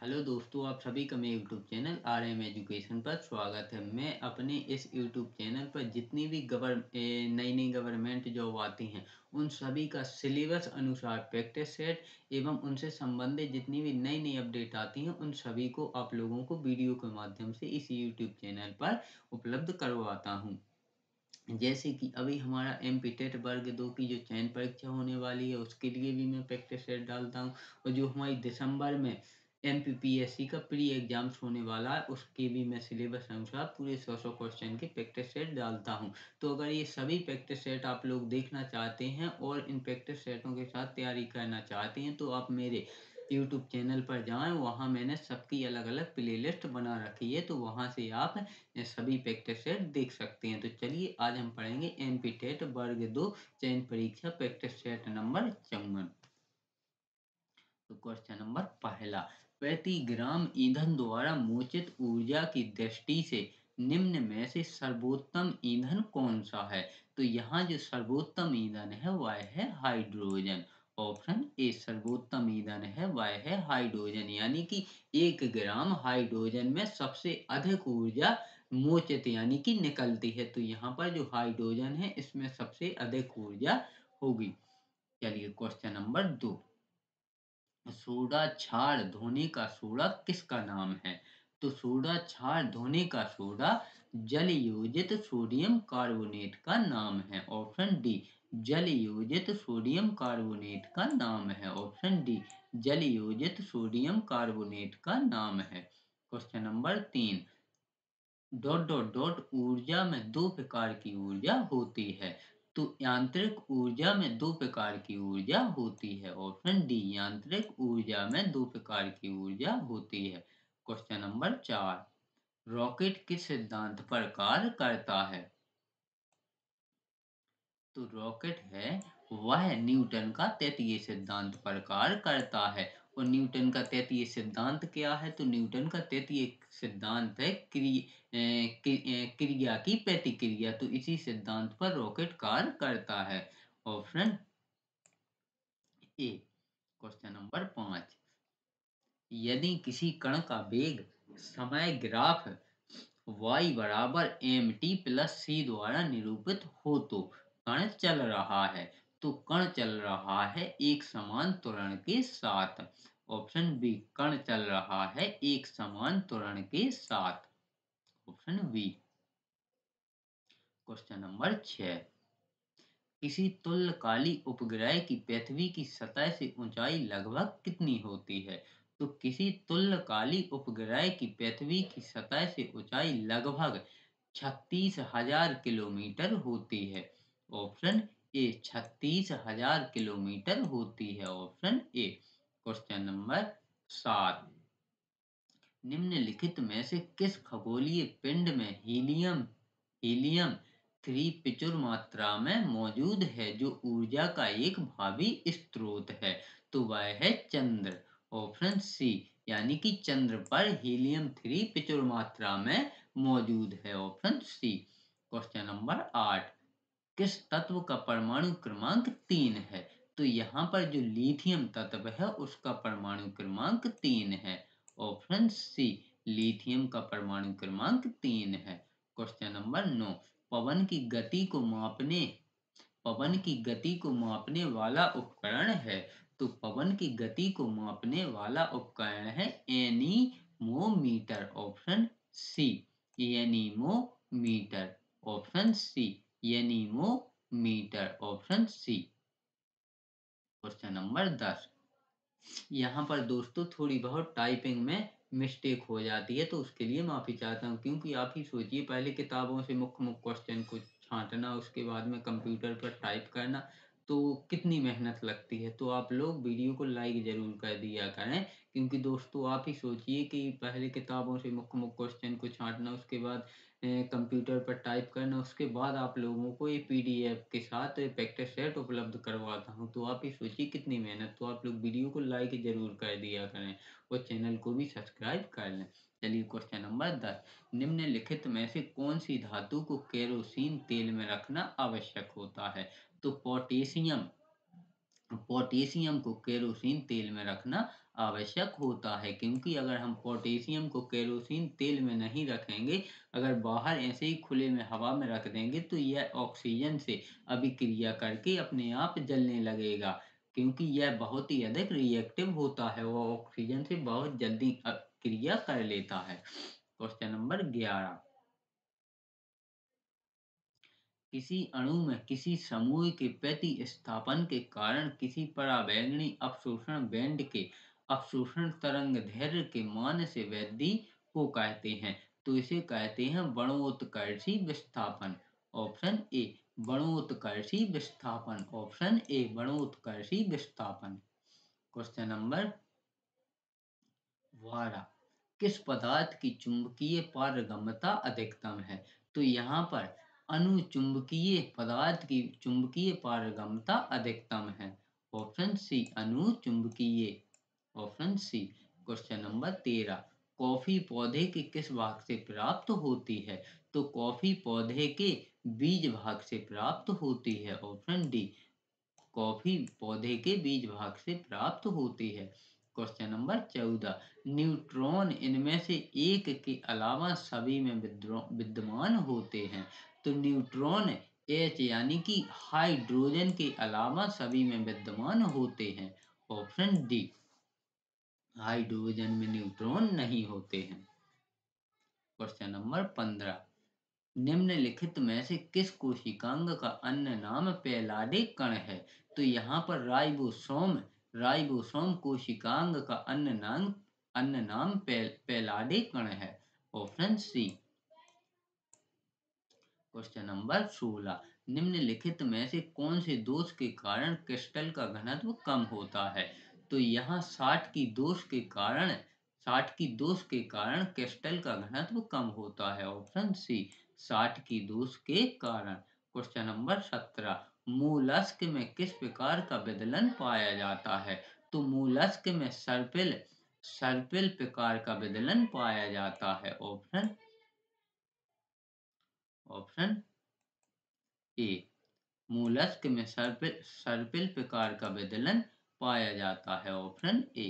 Hello दोस्तों, आप सभी का मेरे YouTube channel R M education पर स्वागत है। मैं अपने इस यूट्यूब चैनल पर जितनी भी नई नई गवर्नमेंट जॉब आती हैं उन सभी का सिलेबस अनुसार प्रैक्टिस सेट एवं उनसे संबंधित जितनी भी नई नई अपडेट आती हैं उन सभी को आप लोगों को वीडियो के माध्यम से इस यूट्यूब चैनल पर उपलब्ध करवाता हूँ। जैसे कि अभी हमारा एमपी टेट वर्ग 2 की जो चयन परीक्षा होने वाली है उसके लिए भी मैं प्रैक्टिस सेट डालता हूँ। और जो हमारी दिसंबर में एमपीपीएससी का प्री एग्जाम्स होने वाला है उसके भी मैं सिलेबस अनुसार पूरे 100 क्वेश्चन के प्रैक्टिस सेट डालता हूँ। तो अगर ये सभी प्रैक्टिस सेट आप लोग देखना चाहते हैं और इन प्रैक्टिस सेटों के साथ तैयारी करना चाहते हैं तो आप मेरे यूट्यूब चैनल पर जाएं, वहाँ मैंने सबकी अलग अलग प्लेलिस्ट बना रखी है, तो वहाँ से आप ये सभी प्रैक्टिस सेट देख सकते हैं। तो चलिए आज हम पढ़ेंगे एमपी टेट वर्ग 2 चयन परीक्षा प्रैक्टिस सेट नंबर 54। तो क्वेश्चन नंबर पहला, प्रति ग्राम ईंधन द्वारा मोचित ऊर्जा की दृष्टि से निम्न में से सर्वोत्तम ईंधन कौन सा है? तो यहाँ जो सर्वोत्तम ईंधन है वह है हाइड्रोजन। ऑप्शन ए सर्वोत्तम ईंधन है वह है हाइड्रोजन, यानी कि 1 ग्राम हाइड्रोजन में सबसे अधिक ऊर्जा मोचित यानी कि निकलती है। तो यहाँ पर जो हाइड्रोजन है इसमें सबसे अधिक ऊर्जा होगी। चलिए क्वेश्चन नंबर 2, सोडा क्षार धोने का सोडा किसका नाम है? तो सोडा क्षार धोने का सोडा जल योजित सोडियम कार्बोनेट का नाम है। ऑप्शन डी जल योजित सोडियम कार्बोनेट का नाम है। ऑप्शन डी जल योजित सोडियम कार्बोनेट का नाम है। Question number 3, dot dot dot ऊर्जा में दो प्रकार की ऊर्जा होती है। तो यांत्रिक ऊर्जा में दो प्रकार की ऊर्जा होती है। ऑप्शन डी यांत्रिक ऊर्जा में दो प्रकार की ऊर्जा होती है। क्वेश्चन नंबर 4, रॉकेट किस सिद्धांत पर कार्य करता है? तो रॉकेट है वह न्यूटन का तृतीय सिद्धांत पर कार्य करता है। और न्यूटन का तृतीय सिद्धांत क्या है? तो न्यूटन का तृतीय सिद्धांत है क्रिया की प्रतिक्रिया। तो इसी सिद्धांत पर रॉकेट कार्य करता है। Option A. क्वेश्चन नंबर 5, यदि किसी कण का वेग समय ग्राफ y बराबर mt प्लस सी द्वारा निरूपित हो तो कण चल रहा है। तो कण चल रहा है एक समान त्वरण के साथ। ऑप्शन बी कण चल रहा है एक समान त्वरण के साथ। Option B. क्वेश्चन नंबर 6, किसी तुल्यकाली उपग्रह की पृथ्वी की सतह से ऊंचाई लगभग कितनी होती है? तो किसी तुल्यकाली उपग्रह की पृथ्वी की सतह से ऊंचाई लगभग 36,000 किलोमीटर होती है। ऑप्शन ए 36,000 किलोमीटर होती है। Option A. क्वेश्चन नंबर 7, निम्नलिखित में से किस खगोलीय पिंड में हीलियम हीलियम 3 प्रचुर मात्रा में मौजूद है जो ऊर्जा का एक भावी स्रोत है? तो वह है चंद्र। ऑप्शन सी, यानी कि चंद्र पर हीलियम 3 प्रचुर मात्रा में मौजूद है। Option C. क्वेश्चन नंबर 8, किस तत्व का परमाणु क्रमांक 3 है? तो यहाँ पर जो लिथियम तत्व है उसका परमाणु क्रमांक 3 है। ऑप्शन सी लिथियम का परमाणु क्रमांक 3 है। क्वेश्चन नंबर 9, पवन की गति को मापने पवन की गति को मापने वाला उपकरण है। तो पवन की गति को मापने वाला उपकरण है anemometer. Option C anemometer. Option C anemometer. Option C. Question number 10, यहाँ पर दोस्तों थोड़ी बहुत टाइपिंग में मिस्टेक हो जाती है तो उसके लिए माफ़ी चाहता हूँ, क्योंकि आप ही सोचिए पहले किताबों से मुख्य मुख्य क्वेश्चन को छांटना उसके बाद में कंप्यूटर पर टाइप करना तो कितनी मेहनत लगती है। तो आप लोग वीडियो को लाइक ज़रूर कर दिया करें, क्योंकि दोस्तों आप ही सोचिए कि पहले किताबों से मुख्य मुख्य क्वेश्चन को छांटना उसके बाद कंप्यूटर पर टाइप करना उसके बाद आप लोगों को ये पीडीएफ के साथ प्रैक्टिस सेट उपलब्ध करवाता हूँ। तो आप ही सोचिए कितनी मेहनत। तो आप लोग वीडियो को लाइक ज़रूर कर दिया करें और चैनल को भी सब्सक्राइब कर लें। चलिए क्वेश्चन नंबर 10, निम्नलिखित में से कौन सी धातु को केरोसिन तेल में रखना आवश्यक होता है? तो पोटेशियम पोटेशियम को केरोसिन तेल में रखना आवश्यक होता है, क्योंकि अगर हम पोटेशियम को केरोसिन तेल में नहीं रखेंगे, अगर बाहर ऐसे ही खुले में हवा में रख देंगे तो यह ऑक्सीजन से अभिक्रिया करके अपने आप जलने लगेगा, क्योंकि यह बहुत ही अधिक रिएक्टिव होता है, वो ऑक्सीजन से बहुत जल्दी क्रिया कर लेता है। क्वेश्चन नंबर 11, किसी अणु में किसी समूह के प्रतिस्थापन के कारण किसी पराबैंगनी अवशोषण बैंड के अवशोषण तरंग दैर्ध्य के मान से वृद्धि को कहते हैं, तो इसे कहते हैं बणोत्कर्षी विस्थापन। ऑप्शन ए बणोत्कर्षी विस्थापन, ऑप्शन ए बणोत्कर्षी विस्थापन। क्वेश्चन नंबर 12, किस पदार्थ की चुंबकीय पारगम्यता अधिकतम है? तो यहाँ पर अनुचुंबकीय पदार्थ की चुंबकीय पारगम्यता अधिकतम है। ऑप्शन सी अनुचुंबकीय, option C. Question number 13, coffee पौधे के किस भाग से प्राप्त होती है? तो कॉफी पौधे के बीज भाग से प्राप्त होती है। ऑप्शन डी, कॉफी पौधे के बीज भाग से प्राप्त होती है। क्वेश्चन नंबर 14, न्यूट्रॉन इनमें से एक के अलावा सभी में विद्यमान होते हैं, तो न्यूट्रॉन एच यानी कि हाइड्रोजन के अलावा सभी में विद्यमान होते हैं। ऑप्शन डी, हाइड्रोजन में न्यूट्रॉन नहीं होते हैं। क्वेश्चन नंबर 15, निम्नलिखित में से किस कोशिकांग का अन्य नाम पैलाडे कण है? तो यहाँ पर राइबोसोम कोशिकांग का अन्य नाम पैलाडे कण है। Option C. क्वेश्चन नंबर 16, निम्नलिखित में से कौन से दोष के कारण क्रिस्टल का घनत्व कम होता है? तो यहाँ 60 की दोष के कारण क्रिस्टल का घनत्व कम होता है। ऑप्शन सी, 60 की दोष के कारण। क्वेश्चन नंबर 17, मोलस्क में किस प्रकार का विदलन पाया जाता है? तो मोलस्क में सर्पिल प्रकार का विदलन पाया जाता है। ऑप्शन ए, मोलस्क में सर्पिल प्रकार का विदलन पाया जाता है। Option A.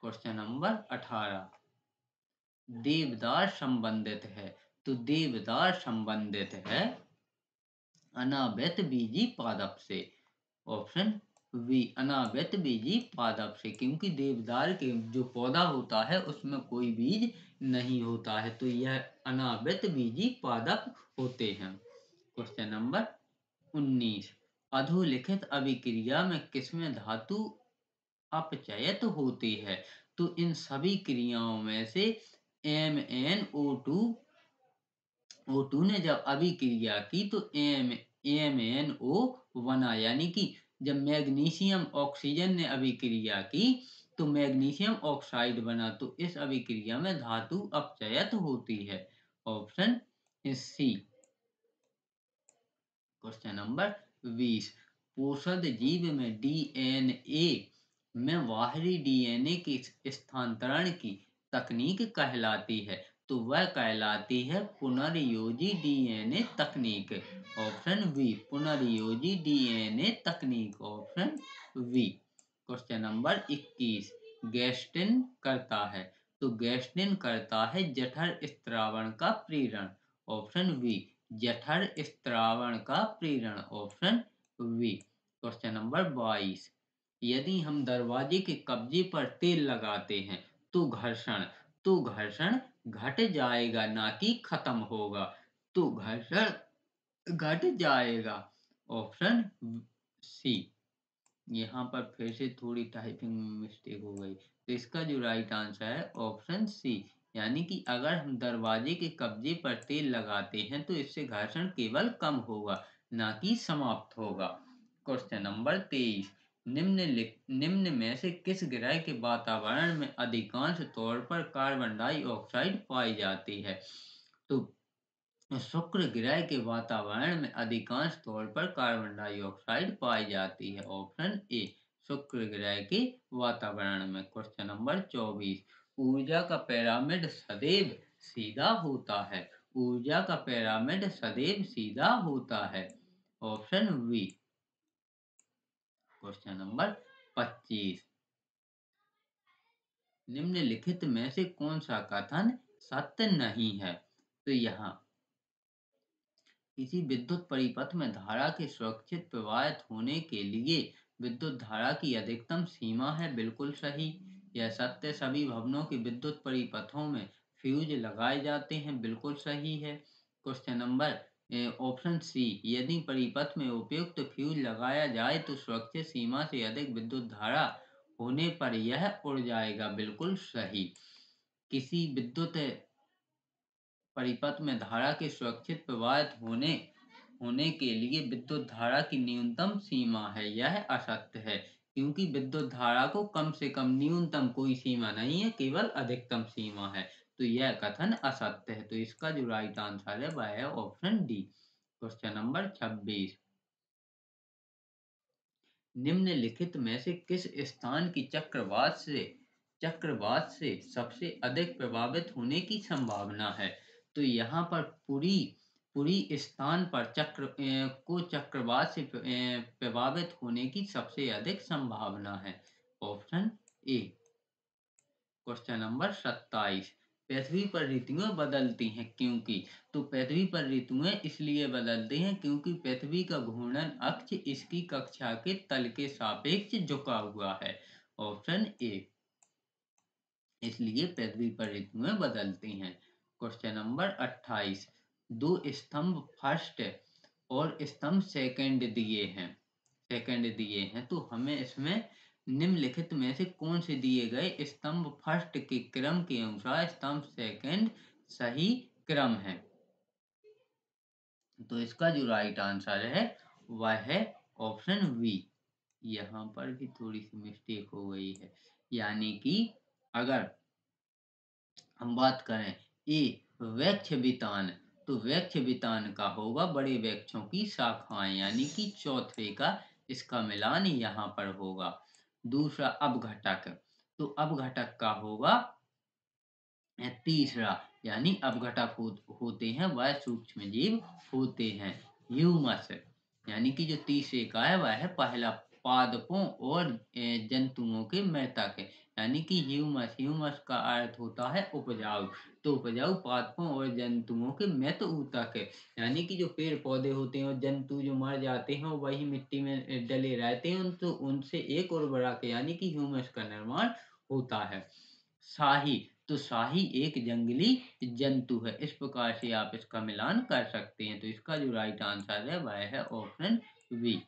क्वेश्चन नंबर 18, देवदार संबंधित है, तो देवदार संबंधित है अनावृत बीजी पादप से। ऑप्शन बी, अनावृत बीजी पादप से, क्योंकि देवदार के जो पौधा होता है उसमें कोई बीज नहीं होता है, तो यह अनावृत बीजी पादप होते हैं। क्वेश्चन नंबर 19, अधोलिखित अभिक्रिया में किसमें धातु अपचयित होती है? तो इन सभी क्रियाओं में से MnO2 ने जब अभिक्रिया की तो MnO बना, यानी कि जब मैग्नीशियम ऑक्सीजन ने अभिक्रिया की तो मैग्नीशियम ऑक्साइड बना, तो इस अभिक्रिया में धातु अपचयित होती है। Option C. क्वेश्चन नंबर 20, पोषद जीव में डीएनए में बाहरी डीएनए के स्थानांतरण की तकनीक कहलाती है, तो वह कहलाती है पुनर्योजी डीएनए तकनीक। ऑप्शन बी, पुनर्योजी डीएनए तकनीक। Option B. Question number 21, gastrin करता है, तो गैस्ट्रिन करता है जठर स्त्रावण का प्रेरण। ऑप्शन बी, जठर स्त्रावण का प्रेरण। Option B. क्वेश्चन नंबर 22, यदि हम दरवाजे के कब्जे पर तेल लगाते हैं तो घर्षण घट जाएगा, ना कि खत्म होगा, तो घर्षण घट जाएगा। Option C. यहाँ पर फिर से थोड़ी टाइपिंग में मिस्टेक हो गई, तो इसका जो राइट आंसर है ऑप्शन सी, यानी कि अगर हम दरवाजे के कब्जे पर तेल लगाते हैं तो इससे घर्षण केवल कम होगा, ना कि समाप्त होगा। क्वेश्चन नंबर 23, निम्न में से किस ग्रह के वातावरण में अधिकांश तौर पर कार्बन डाइऑक्साइड पाई जाती है? तो शुक्र ग्रह के वातावरण में अधिकांश तौर पर कार्बन डाइऑक्साइड पाई जाती है। ऑप्शन ए, शुक्र ग्रह के वातावरण में। क्वेश्चन नंबर 24, ऊर्जा का पिरामिड सदैव सीधा होता है, ऊर्जा का पिरामिड सदैव सीधा होता है। Option B. क्वेश्चन नंबर 25, निम्नलिखित में से कौन सा कथन सत्य नहीं है? तो यहाँ किसी विद्युत परिपथ में धारा के सुरक्षित प्रवाहित होने के लिए विद्युत धारा की अधिकतम सीमा है, बिल्कुल सही। यह सत्य। सभी भवनों के विद्युत परिपथों में फ्यूज लगाए जाते हैं, बिल्कुल सही है। क्वेश्चन नंबर ऑप्शन सी, यदि परिपथ में उपयुक्त फ्यूज लगाया जाए तो सुरक्षित सीमा से अधिक विद्युत धारा होने पर यह उड़ जाएगा, बिल्कुल सही। किसी विद्युत परिपथ में धारा के सुरक्षित प्रवाहित होने होने के लिए विद्युत धारा की न्यूनतम सीमा है, यह असत्य है। क्योंकि विद्युत धारा को कम से कम न्यूनतम कोई सीमा नहीं है, केवल अधिकतम सीमा है। तो यह कथन असत्य है। तो इसका जो राइट आंसर है वह है ऑप्शन डी। क्वेश्चन नंबर 26, निम्नलिखित में से किस स्थान की चक्रवात से सबसे अधिक प्रभावित होने की संभावना है? तो यहाँ पर पुरी पुरी स्थान पर चक्रवात से प्रभावित होने की सबसे अधिक संभावना है। Option A. क्वेश्चन नंबर 27, पृथ्वी पर ऋतुएं बदलती हैं क्योंकि? तो पृथ्वी पर ऋतुएं इसलिए बदलती हैं क्योंकि पृथ्वी का घूर्णन अक्ष इसकी कक्षा के तल के सापेक्ष झुका हुआ है। ऑप्शन ए, इसलिए पृथ्वी पर ऋतुएं बदलती हैं। क्वेश्चन नंबर 28, दो स्तंभ फर्स्ट और स्तंभ सेकंड दिए हैं, तो हमें इसमें निम्नलिखित में से कौन से दिए गए स्तंभ फर्स्ट के क्रम के अनुसार स्तंभ सेकंड सही क्रम है? तो इसका जो राइट आंसर है वह है ऑप्शन बी। यहाँ पर भी थोड़ी सी मिस्टेक हो गई है, यानी कि अगर हम बात करें ए वृक्ष वितान, तो वृक्ष वितान का होगा बड़े वृक्षों की शाखाएं, यानी कि चौथे का इसका मिलान यहाँ पर होगा। दूसरा अपघटक, तो अपघटक का होगा तीसरा, यानी अपघटक होते हैं वह सूक्ष्म जीव होते हैं। ह्यूमस, यानी कि जो तीसरे का है वह है पहला, पादपों और जंतुओं के मृतक है, यानी कि ह्यूमस का अर्थ होता है उपजाऊ। तो उपजाऊ पादपों और जंतुओं के मृत ऊतक है, यानी कि जो पेड़ पौधे होते हैं और जंतु जो मर जाते हैं वही मिट्टी में डले रहते हैं, तो उनसे एक उर्वरक यानी कि ह्यूमस का निर्माण होता है। शाही, तो शाही एक जंगली जंतु है। इस प्रकार से आप इसका मिलान कर सकते हैं। तो इसका जो राइट आंसर है वह है ऑप्शन बी।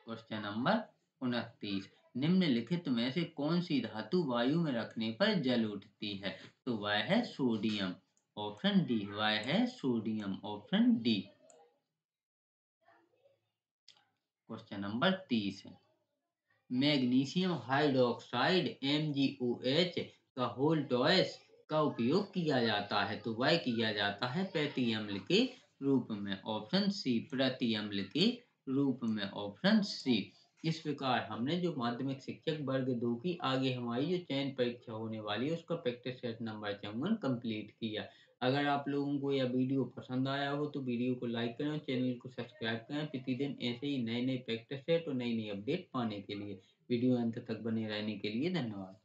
क्वेश्चन नंबर 29, निम्नलिखित में से कौन सी धातु वायु में रखने पर जल उठती है? तो वह है सोडियम। ऑप्शन डी, वह है sodium. Option D. Question number 30 है, मैग्नीशियम हाइड्रोक्साइड MgOH का होल्टॉयस का उपयोग किया जाता है? तो वह किया जाता है प्रति अम्ल के रूप में। ऑप्शन सी, प्रति अम्ल के रूप में। Option C. इस प्रकार हमने जो माध्यमिक शिक्षक वर्ग 2 की आगे हमारी जो चयन परीक्षा होने वाली है उसका प्रैक्टिस सेट नंबर 54 कंप्लीट किया। अगर आप लोगों को यह वीडियो पसंद आया हो तो वीडियो को लाइक करें, चैनल को सब्सक्राइब करें प्रतिदिन ऐसे ही नए नए प्रैक्टिस सेट और नई नई अपडेट पाने के लिए। वीडियो अंत तक बने रहने के लिए धन्यवाद।